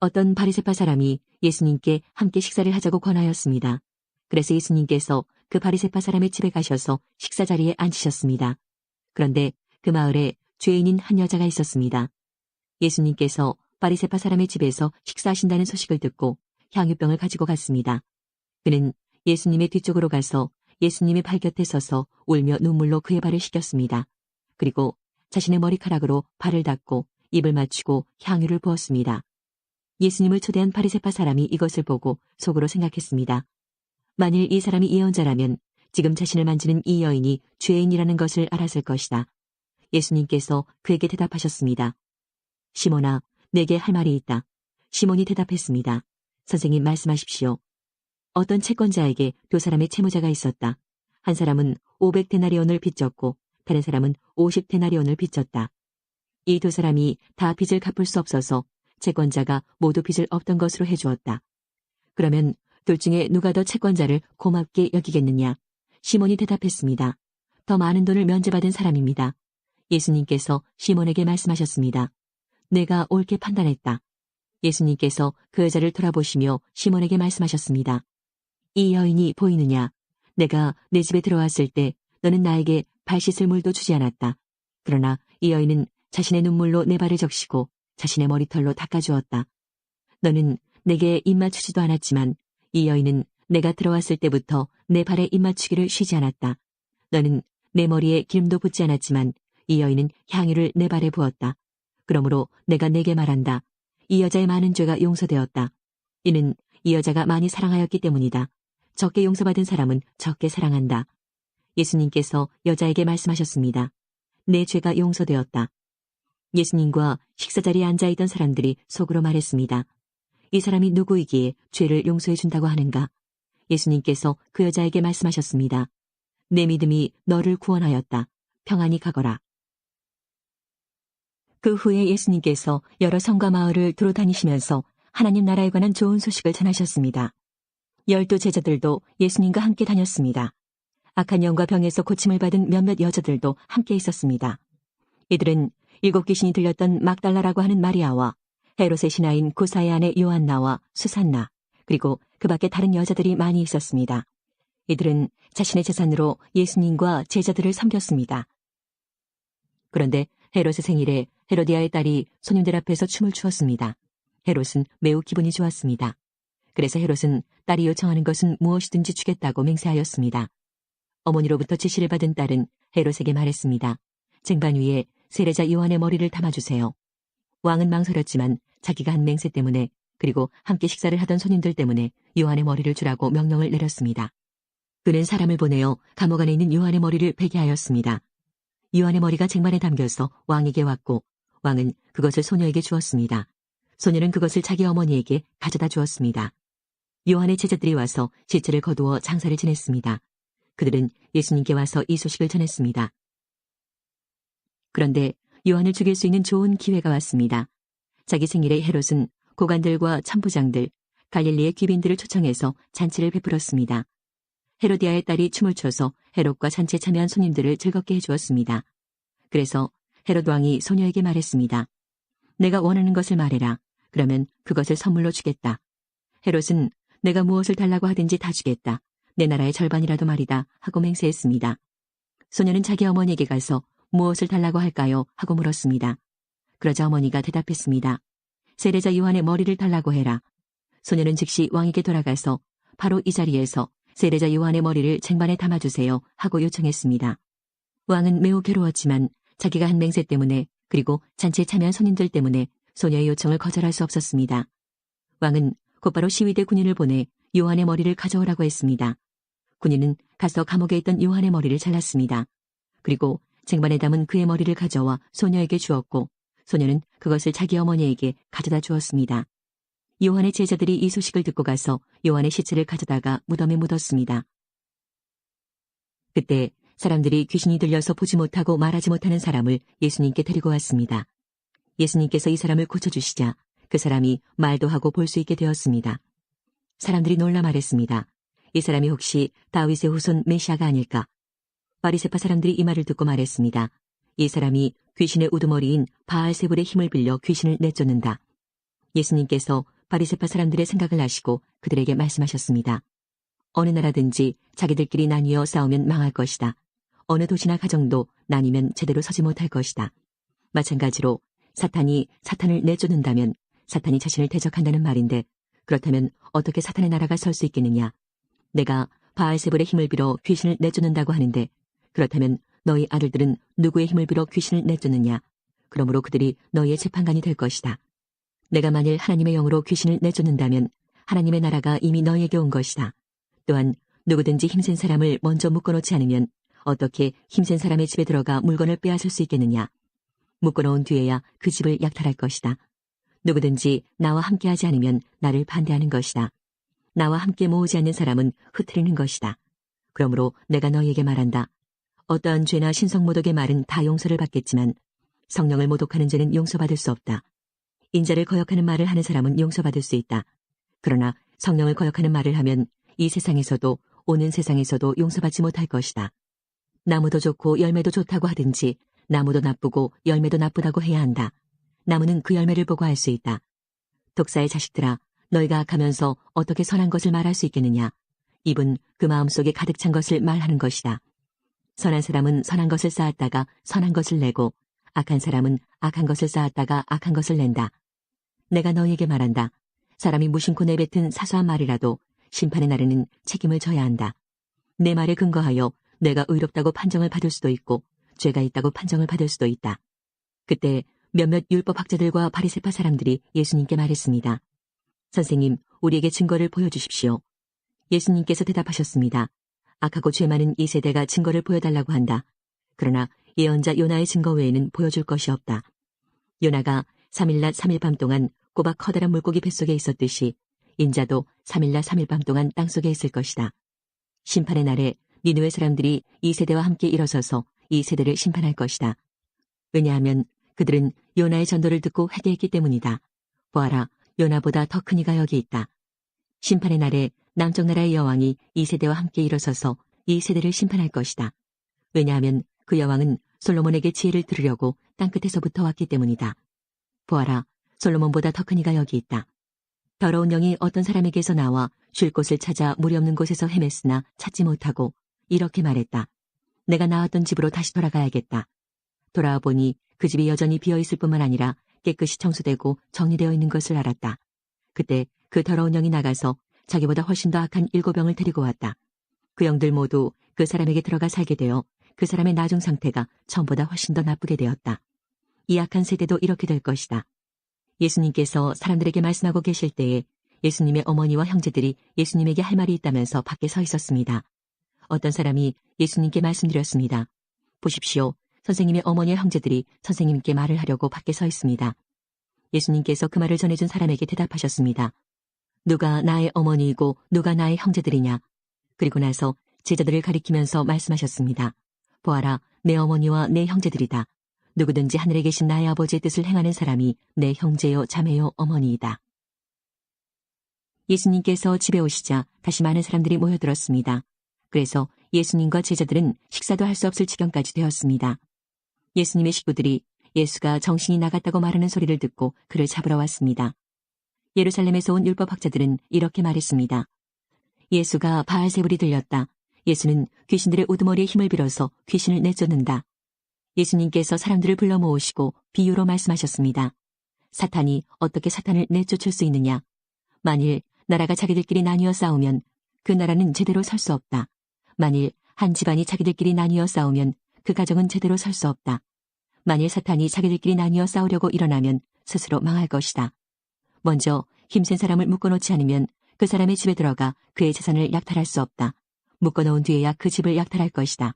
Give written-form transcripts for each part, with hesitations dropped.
어떤 바리새파 사람이 예수님께 함께 식사를 하자고 권하였습니다. 그래서 예수님께서 그 바리새파 사람의 집에 가셔서 식사 자리에 앉으셨습니다. 그런데 그 마을에 죄인인 한 여자가 있었습니다. 예수님께서 바리새파 사람의 집에서 식사하신다는 소식을 듣고 향유병을 가지고 갔습니다. 그는 예수님의 뒤쪽으로 가서 예수님의 발 곁에 서서 울며 눈물로 그의 발을 씻겼습니다. 그리고 자신의 머리카락으로 발을 닦고 입을 맞추고 향유를 부었습니다. 예수님을 초대한 바리새파 사람이 이것을 보고 속으로 생각했습니다. 만일 이 사람이 예언자라면 지금 자신을 만지는 이 여인이 죄인이라는 것을 알았을 것이다. 예수님께서 그에게 대답하셨습니다. 시몬아, 내게 할 말이 있다. 시몬이 대답했습니다. 선생님 말씀하십시오. 어떤 채권자에게 두 사람의 채무자가 있었다. 한 사람은 500데나리온을 빚졌고 다른 사람은 50데나리온을 빚졌다. 이 두 사람이 다 빚을 갚을 수 없어서 채권자가 모두 빚을 없던 것으로 해주었다. 그러면 둘 중에 누가 더 채권자를 고맙게 여기겠느냐? 시몬이 대답했습니다. 더 많은 돈을 면제받은 사람입니다. 예수님께서 시몬에게 말씀하셨습니다. 내가 옳게 판단했다. 예수님께서 그 여자를 돌아보시며 시몬에게 말씀하셨습니다. 이 여인이 보이느냐? 내가 내 집에 들어왔을 때 너는 나에게 발 씻을 물도 주지 않았다. 그러나 이 여인은 자신의 눈물로 내 발을 적시고 자신의 머리털로 닦아주었다. 너는 내게 입맞추지도 않았지만 이 여인은 내가 들어왔을 때부터 내 발에 입맞추기를 쉬지 않았다. 너는 내 머리에 기름도 붓지 않았지만 이 여인은 향유를 내 발에 부었다. 그러므로 내가 내게 말한다. 이 여자의 많은 죄가 용서되었다. 이는 이 여자가 많이 사랑하였기 때문이다. 적게 용서받은 사람은 적게 사랑한다. 예수님께서 여자에게 말씀하셨습니다. 내 죄가 용서되었다. 예수님과 식사자리에 앉아있던 사람들이 속으로 말했습니다. 이 사람이 누구이기에 죄를 용서해 준다고 하는가? 예수님께서 그 여자에게 말씀하셨습니다. 내 믿음이 너를 구원하였다. 평안히 가거라. 그 후에 예수님께서 여러 성과 마을을 두루 다니시면서 하나님 나라에 관한 좋은 소식을 전하셨습니다. 12 제자들도 예수님과 함께 다녔습니다. 악한 영과 병에서 고침을 받은 몇몇 여자들도 함께 있었습니다. 이들은 7 귀신이 들렸던 막달라라고 하는 마리아와 헤롯의 신하인 구사의 아내 요한나와 수산나 그리고 그 밖에 다른 여자들이 많이 있었습니다. 이들은 자신의 재산으로 예수님과 제자들을 섬겼습니다. 그런데 헤롯의 생일에 헤로디아의 딸이 손님들 앞에서 춤을 추었습니다. 헤롯은 매우 기분이 좋았습니다. 그래서 헤롯은 딸이 요청하는 것은 무엇이든지 주겠다고 맹세하였습니다. 어머니로부터 지시를 받은 딸은 헤롯에게 말했습니다. 쟁반 위에 세례자 요한의 머리를 담아주세요. 왕은 망설였지만 자기가 한 맹세 때문에 그리고 함께 식사를 하던 손님들 때문에 요한의 머리를 주라고 명령을 내렸습니다. 그는 사람을 보내어 감옥 안에 있는 요한의 머리를 베게 하였습니다. 요한의 머리가 쟁반에 담겨서 왕에게 왔고 왕은 그것을 소녀에게 주었습니다. 소녀는 그것을 자기 어머니에게 가져다 주었습니다. 요한의 제자들이 와서 시체를 거두어 장사를 지냈습니다. 그들은 예수님께 와서 이 소식을 전했습니다. 그런데 요한을 죽일 수 있는 좋은 기회가 왔습니다. 자기 생일에 헤롯은 고관들과 천부장들, 갈릴리의 귀빈들을 초청해서 잔치를 베풀었습니다. 헤로디아의 딸이 춤을 춰서 헤롯과 잔치에 참여한 손님들을 즐겁게 해주었습니다. 그래서 헤롯 왕이 소녀에게 말했습니다. 내가 원하는 것을 말해라. 그러면 그것을 선물로 주겠다. 헤롯은 내가 무엇을 달라고 하든지 다 주겠다. 내 나라의 절반이라도 말이다 하고 맹세했습니다. 소녀는 자기 어머니에게 가서 무엇을 달라고 할까요? 하고 물었습니다. 그러자 어머니가 대답했습니다. 세례자 요한의 머리를 달라고 해라. 소녀는 즉시 왕에게 돌아가서 바로 이 자리에서 세례자 요한의 머리를 쟁반에 담아주세요 하고 요청했습니다. 왕은 매우 괴로웠지만 자기가 한 맹세 때문에 그리고 잔치에 참여한 손님들 때문에 소녀의 요청을 거절할 수 없었습니다. 왕은 곧바로 시위대 군인을 보내 요한의 머리를 가져오라고 했습니다. 군인은 가서 감옥에 있던 요한의 머리를 잘랐습니다. 그리고 쟁반에 담은 그의 머리를 가져와 소녀에게 주었고 소녀는 그것을 자기 어머니에게 가져다 주었습니다. 요한의 제자들이 이 소식을 듣고 가서 요한의 시체를 가져다가 무덤에 묻었습니다. 그때 사람들이 귀신이 들려서 보지 못하고 말하지 못하는 사람을 예수님께 데리고 왔습니다. 예수님께서 이 사람을 고쳐주시자 그 사람이 말도 하고 볼 수 있게 되었습니다. 사람들이 놀라 말했습니다. 이 사람이 혹시 다윗의 후손 메시아가 아닐까? 바리새파 사람들이 이 말을 듣고 말했습니다. 이 사람이 귀신의 우두머리인 바알세불의 힘을 빌려 귀신을 내쫓는다. 예수님께서 바리새파 사람들의 생각을 아시고 그들에게 말씀하셨습니다. 어느 나라든지 자기들끼리 나뉘어 싸우면 망할 것이다. 어느 도시나 가정도 나뉘면 제대로 서지 못할 것이다. 마찬가지로 사탄이 사탄을 내쫓는다면 사탄이 자신을 대적한다는 말인데, 그렇다면 어떻게 사탄의 나라가 설 수 있겠느냐? 내가 바알세불의 힘을 빌어 귀신을 내쫓는다고 하는데, 그렇다면 너희 아들들은 누구의 힘을 빌어 귀신을 내쫓느냐? 그러므로 그들이 너희의 재판관이 될 것이다. 내가 만일 하나님의 영으로 귀신을 내쫓는다면 하나님의 나라가 이미 너희에게 온 것이다. 또한 누구든지 힘센 사람을 먼저 묶어놓지 않으면 어떻게 힘센 사람의 집에 들어가 물건을 빼앗을 수 있겠느냐? 묶어놓은 뒤에야 그 집을 약탈할 것이다. 누구든지 나와 함께하지 않으면 나를 반대하는 것이다. 나와 함께 모으지 않는 사람은 흩트리는 것이다. 그러므로 내가 너희에게 말한다. 어떠한 죄나 신성모독의 말은 다 용서를 받겠지만 성령을 모독하는 죄는 용서받을 수 없다. 인자를 거역하는 말을 하는 사람은 용서받을 수 있다. 그러나 성령을 거역하는 말을 하면 이 세상에서도 오는 세상에서도 용서받지 못할 것이다. 나무도 좋고 열매도 좋다고 하든지 나무도 나쁘고 열매도 나쁘다고 해야 한다. 나무는 그 열매를 보고 알 수 있다. 독사의 자식들아, 너희가 악하면서 어떻게 선한 것을 말할 수 있겠느냐? 입은 그 마음속에 가득 찬 것을 말하는 것이다. 선한 사람은 선한 것을 쌓았다가 선한 것을 내고 악한 사람은 악한 것을 쌓았다가 악한 것을 낸다. 내가 너희에게 말한다. 사람이 무심코 내뱉은 사소한 말이라도 심판의 날에는 책임을 져야 한다. 내 말에 근거하여 내가 의롭다고 판정을 받을 수도 있고 죄가 있다고 판정을 받을 수도 있다. 그때 몇몇 율법학자들과 바리새파 사람들이 예수님께 말했습니다. 선생님, 우리에게 증거를 보여주십시오. 예수님께서 대답하셨습니다. 악하고 죄 많은 이 세대가 증거를 보여달라고 한다. 그러나 예언자 요나의 증거 외에는 보여줄 것이 없다. 요나가 3일낮 3일 밤 동안 꼬박 커다란 물고기 뱃속에 있었듯이 인자도 3일낮 3일 밤 동안 땅속에 있을 것이다. 심판의 날에 니느웨 사람들이 이 세대와 함께 일어서서 이 세대를 심판할 것이다. 왜냐하면 그들은 요나의 전도를 듣고 회개했기 때문이다. 보아라, 요나보다 더 큰 이가 여기 있다. 심판의 날에 남쪽 나라의 여왕이 이 세대와 함께 일어서서 이 세대를 심판할 것이다. 왜냐하면 그 여왕은 솔로몬에게 지혜를 들으려고 땅끝에서부터 왔기 때문이다. 보아라, 솔로몬보다 더 큰 이가 여기 있다. 더러운 영이 어떤 사람에게서 나와 쉴 곳을 찾아 물이 없는 곳에서 헤맸으나 찾지 못하고 이렇게 말했다. 내가 나왔던 집으로 다시 돌아가야겠다. 돌아와 보니 그 집이 여전히 비어있을 뿐만 아니라 깨끗이 청소되고 정리되어 있는 것을 알았다. 그때 그 더러운 영이 나가서 자기보다 훨씬 더 악한 7병을 데리고 왔다. 그 영들 모두 그 사람에게 들어가 살게 되어 그 사람의 나중 상태가 처음보다 훨씬 더 나쁘게 되었다. 이 악한 세대도 이렇게 될 것이다. 예수님께서 사람들에게 말씀하고 계실 때에 예수님의 어머니와 형제들이 예수님에게 할 말이 있다면서 밖에 서 있었습니다. 어떤 사람이 예수님께 말씀드렸습니다. 보십시오. 선생님의 어머니와 형제들이 선생님께 말을 하려고 밖에 서 있습니다. 예수님께서 그 말을 전해준 사람에게 대답하셨습니다. 누가 나의 어머니이고 누가 나의 형제들이냐? 그리고 나서 제자들을 가리키면서 말씀하셨습니다. 보아라, 내 어머니와 내 형제들이다. 누구든지 하늘에 계신 나의 아버지의 뜻을 행하는 사람이 내 형제요 자매요 어머니이다. 예수님께서 집에 오시자 다시 많은 사람들이 모여들었습니다. 그래서 예수님과 제자들은 식사도 할 수 없을 지경까지 되었습니다. 예수님의 식구들이 예수가 정신이 나갔다고 말하는 소리를 듣고 그를 잡으러 왔습니다. 예루살렘에서 온 율법학자들은 이렇게 말했습니다. 예수가 바알세불이 들렸다. 예수는 귀신들의 우두머리에 힘을 빌어서 귀신을 내쫓는다. 예수님께서 사람들을 불러 모으시고 비유로 말씀하셨습니다. 사탄이 어떻게 사탄을 내쫓을 수 있느냐? 만일 나라가 자기들끼리 나뉘어 싸우면 그 나라는 제대로 설 수 없다. 만일 한 집안이 자기들끼리 나뉘어 싸우면 그 가정은 제대로 설 수 없다. 만일 사탄이 자기들끼리 나뉘어 싸우려고 일어나면 스스로 망할 것이다. 먼저 힘센 사람을 묶어놓지 않으면 그 사람의 집에 들어가 그의 재산을 약탈할 수 없다. 묶어놓은 뒤에야 그 집을 약탈할 것이다.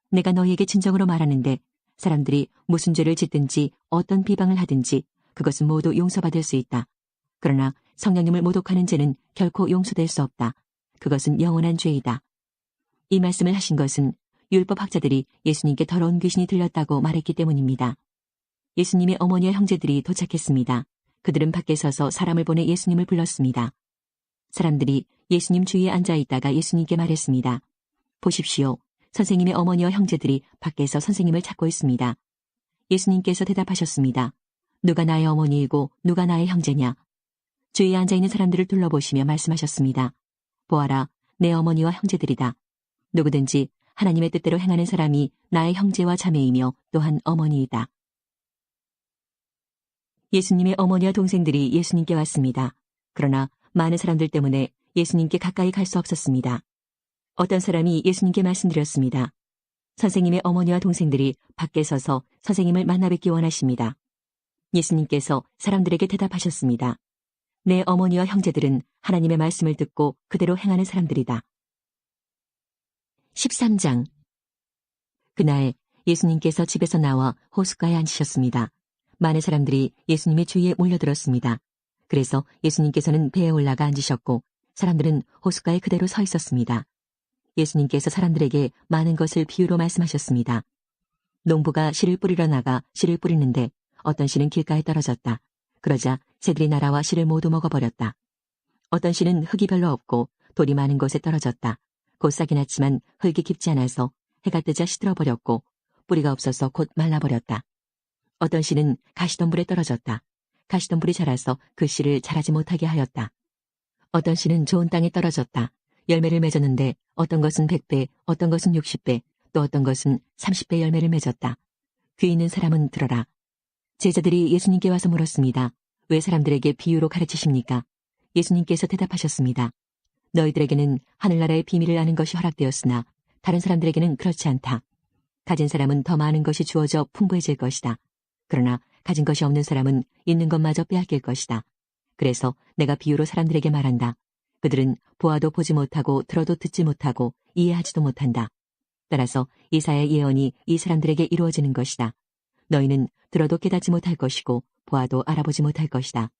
내가 너희에게 진정으로 말하는데 사람들이 무슨 죄를 짓든지 어떤 비방을 하든지 그것은 모두 용서받을 수 있다. 그러나 성령님을 모독하는 죄는 결코 용서될 수 없다. 그것은 영원한 죄이다. 이 말씀을 하신 것은 율법학자들이 예수님께 더러운 귀신이 들렸다고 말했기 때문입니다. 예수님의 어머니와 형제들이 도착했습니다. 그들은 밖에 서서 사람을 보내 예수님을 불렀습니다. 사람들이 예수님 주위에 앉아 있다가 예수님께 말했습니다. 보십시오. 선생님의 어머니와 형제들이 밖에서 선생님을 찾고 있습니다. 예수님께서 대답하셨습니다. 누가 나의 어머니이고 누가 나의 형제냐? 주위에 앉아있는 사람들을 둘러보시며 말씀하셨습니다. 보아라, 내 어머니와 형제들이다. 누구든지 하나님의 뜻대로 행하는 사람이 나의 형제와 자매이며 또한 어머니이다. 예수님의 어머니와 동생들이 예수님께 왔습니다. 그러나 많은 사람들 때문에 예수님께 가까이 갈 수 없었습니다. 어떤 사람이 예수님께 말씀드렸습니다. 선생님의 어머니와 동생들이 밖에 서서 선생님을 만나 뵙기 원하십니다. 예수님께서 사람들에게 대답하셨습니다. 내 어머니와 형제들은 하나님의 말씀을 듣고 그대로 행하는 사람들이다. 13장. 그날 예수님께서 집에서 나와 호숫가에 앉으셨습니다. 많은 사람들이 예수님의 주위에 몰려들었습니다. 그래서 예수님께서는 배에 올라가 앉으셨고 사람들은 호숫가에 그대로 서 있었습니다. 예수님께서 사람들에게 많은 것을 비유로 말씀하셨습니다. 농부가 씨를 뿌리러 나가 씨를 뿌리는데 어떤 씨는 길가에 떨어졌다. 그러자 새들이 날아와 씨를 모두 먹어버렸다. 어떤 씨는 흙이 별로 없고 돌이 많은 곳에 떨어졌다. 곧 싹이 났지만 흙이 깊지 않아서 해가 뜨자 시들어버렸고 뿌리가 없어서 곧 말라버렸다. 어떤 씨는 가시덤불에 떨어졌다. 가시덤불이 자라서 그 씨를 자라지 못하게 하였다. 어떤 씨는 좋은 땅에 떨어졌다. 열매를 맺었는데 어떤 것은 100배, 어떤 것은 60배, 또 어떤 것은 30배 열매를 맺었다. 귀 있는 사람은 들어라. 제자들이 예수님께 와서 물었습니다. 왜 사람들에게 비유로 가르치십니까? 예수님께서 대답하셨습니다. 너희들에게는 하늘나라의 비밀을 아는 것이 허락되었으나 다른 사람들에게는 그렇지 않다. 가진 사람은 더 많은 것이 주어져 풍부해질 것이다. 그러나 가진 것이 없는 사람은 있는 것마저 빼앗길 것이다. 그래서 내가 비유로 사람들에게 말한다. 그들은 보아도 보지 못하고 들어도 듣지 못하고 이해하지도 못한다. 따라서 이사야의 예언이 이 사람들에게 이루어지는 것이다. 너희는 들어도 깨닫지 못할 것이고 보아도 알아보지 못할 것이다.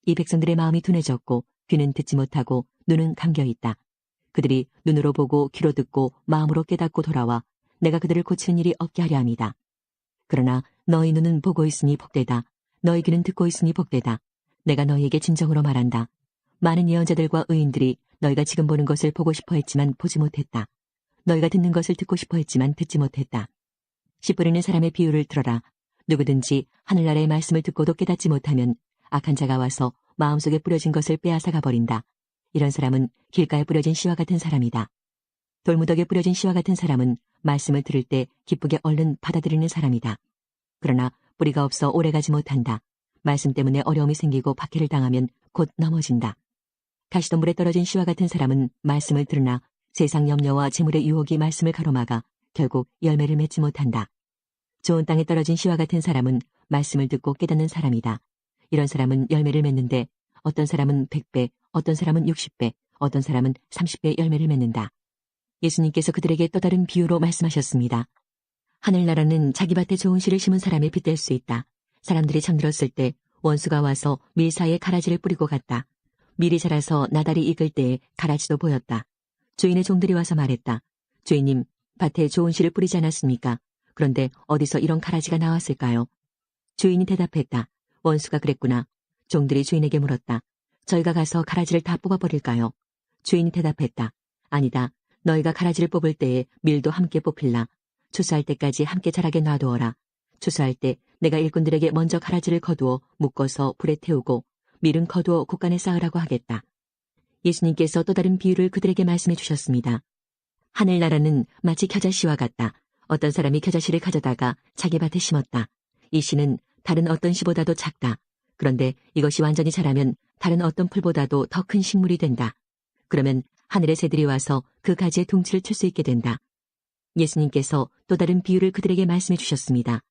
이 백성들의 마음이 둔해졌고 귀는 듣지 못하고 눈은 감겨 있다. 그들이 눈으로 보고 귀로 듣고 마음으로 깨닫고 돌아와 내가 그들을 고치는 일이 없게 하려 함이다. 그러나 너희 눈은 보고 있으니 복되다. 너희 귀는 듣고 있으니 복되다. 내가 너희에게 진정으로 말한다. 많은 예언자들과 의인들이 너희가 지금 보는 것을 보고 싶어 했지만 보지 못했다. 너희가 듣는 것을 듣고 싶어 했지만 듣지 못했다. 씨 뿌리는 사람의 비유를 들어라. 누구든지 하늘나라의 말씀을 듣고도 깨닫지 못하면 악한 자가 와서 마음속에 뿌려진 것을 빼앗아 가버린다. 이런 사람은 길가에 뿌려진 씨와 같은 사람이다. 돌무더기에 뿌려진 씨와 같은 사람은 말씀을 들을 때 기쁘게 얼른 받아들이는 사람이다. 그러나 뿌리가 없어 오래가지 못한다. 말씀 때문에 어려움이 생기고 박해를 당하면 곧 넘어진다. 가시덤불에 떨어진 씨와 같은 사람은 말씀을 들으나 세상 염려와 재물의 유혹이 말씀을 가로막아 결국 열매를 맺지 못한다. 좋은 땅에 떨어진 씨와 같은 사람은 말씀을 듣고 깨닫는 사람이다. 이런 사람은 열매를 맺는데 어떤 사람은 100배, 어떤 사람은 60배, 어떤 사람은 30배 열매를 맺는다. 예수님께서 그들에게 또 다른 비유로 말씀하셨습니다. 하늘나라는 자기 밭에 좋은 씨를 심은 사람에 빗댈 수 있다. 사람들이 잠들었을 때 원수가 와서 밀 사이에 가라지를 뿌리고 갔다. 밀이 자라서 나달이 익을 때에 가라지도 보였다. 주인의 종들이 와서 말했다. 주인님, 밭에 좋은 씨를 뿌리지 않았습니까? 그런데 어디서 이런 가라지가 나왔을까요? 주인이 대답했다. 원수가 그랬구나. 종들이 주인에게 물었다. 저희가 가서 가라지를 다 뽑아버릴까요? 주인이 대답했다. 아니다. 너희가 가라지를 뽑을 때에 밀도 함께 뽑힐라. 추수할 때까지 함께 자라게 놔두어라. 추수할 때 내가 일꾼들에게 먼저 가라지를 거두어 묶어서 불에 태우고 밀은 거두어 곡간에 쌓으라고 하겠다. 예수님께서 또 다른 비유를 그들에게 말씀해 주셨습니다. 하늘나라는 마치 겨자씨와 같다. 어떤 사람이 겨자씨를 가져다가 자기 밭에 심었다. 이 씨는 다른 어떤 씨보다도 작다. 그런데 이것이 완전히 자라면 다른 어떤 풀보다도 더 큰 식물이 된다. 그러면 하늘의 새들이 와서 그 가지에 둥치를 칠 수 있게 된다. 예수님께서 또 다른 비유를 그들에게 말씀해 주셨습니다.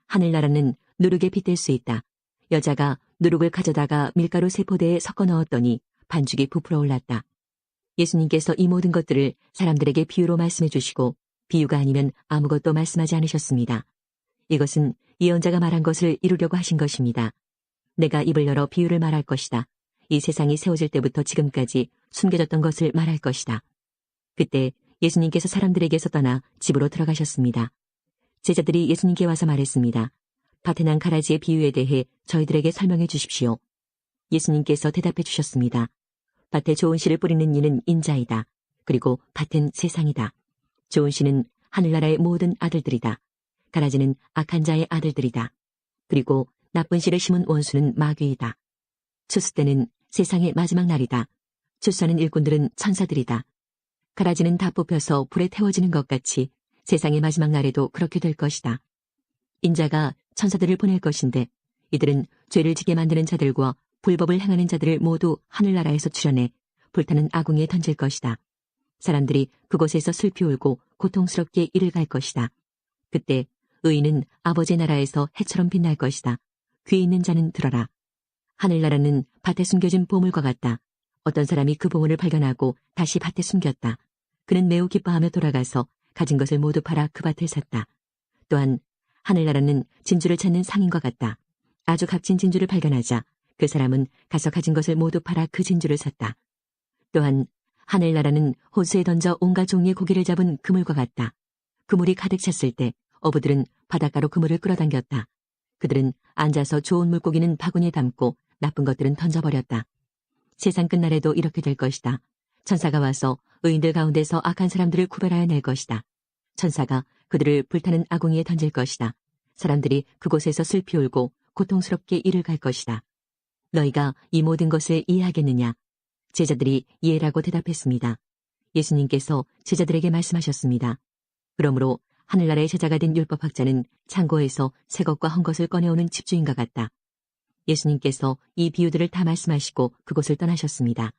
하늘나라는 누룩에 빗댈 수 있다. 여자가 누룩을 가져다가 밀가루 3포대에 섞어 넣었더니 반죽이 부풀어 올랐다. 예수님께서 이 모든 것들을 사람들에게 비유로 말씀해 주시고 비유가 아니면 아무것도 말씀하지 않으셨습니다. 이것은 예언자가 말한 것을 이루려고 하신 것입니다. 내가 입을 열어 비유를 말할 것이다. 이 세상이 세워질 때부터 지금까지 숨겨졌던 것을 말할 것이다. 그때 예수님께서 사람들에게서 떠나 집으로 들어가셨습니다. 제자들이 예수님께 와서 말했습니다. 밭에 난 가라지의 비유에 대해 저희들에게 설명해 주십시오. 예수님께서 대답해 주셨습니다. 밭에 좋은 씨를 뿌리는 이는 인자이다. 그리고 밭은 세상이다. 좋은 씨는 하늘나라의 모든 아들들이다. 가라지는 악한 자의 아들들이다. 그리고 나쁜 씨를 심은 원수는 마귀이다. 추수 때는 세상의 마지막 날이다. 추수하는 일꾼들은 천사들이다. 가라지는 다 뽑혀서 불에 태워지는 것 같이 세상의 마지막 날에도 그렇게 될 것이다. 인자가 천사들을 보낼 것인데 이들은 죄를 지게 만드는 자들과 불법을 행하는 자들을 모두 하늘나라에서 출현해 불타는 아궁이에 던질 것이다. 사람들이 그곳에서 슬피 울고 고통스럽게 이를 갈 것이다. 그때 의인은 아버지의 나라에서 해처럼 빛날 것이다. 귀 있는 자는 들어라. 하늘나라는 밭에 숨겨진 보물과 같다. 어떤 사람이 그 보물을 발견하고 다시 밭에 숨겼다. 그는 매우 기뻐하며 돌아가서 가진 것을 모두 팔아 그 밭을 샀다. 또한 하늘나라는 진주를 찾는 상인과 같다. 아주 값진 진주를 발견하자 그 사람은 가서 가진 것을 모두 팔아 그 진주를 샀다. 또한 하늘나라는 호수에 던져 온갖 종류의 고기를 잡은 그물과 같다. 그물이 가득 찼을 때 어부들은 바닷가로 그물을 끌어당겼다. 그들은 앉아서 좋은 물고기는 바구니에 담고 나쁜 것들은 던져버렸다. 세상 끝날에도 이렇게 될 것이다. 천사가 와서 의인들 가운데서 악한 사람들을 구별하여 낼 것이다. 천사가 그들을 불타는 아궁이에 던질 것이다. 사람들이 그곳에서 슬피 울고 고통스럽게 이를 갈 것이다. 너희가 이 모든 것을 이해하겠느냐? 제자들이 이해라고 대답했습니다. 예수님께서 제자들에게 말씀하셨습니다. 그러므로 하늘나라의 제자가 된 율법학자는 창고에서 새 것과 헌 것을 꺼내오는 집주인과 같다. 예수님께서 이 비유들을 다 말씀하시고 그곳을 떠나셨습니다.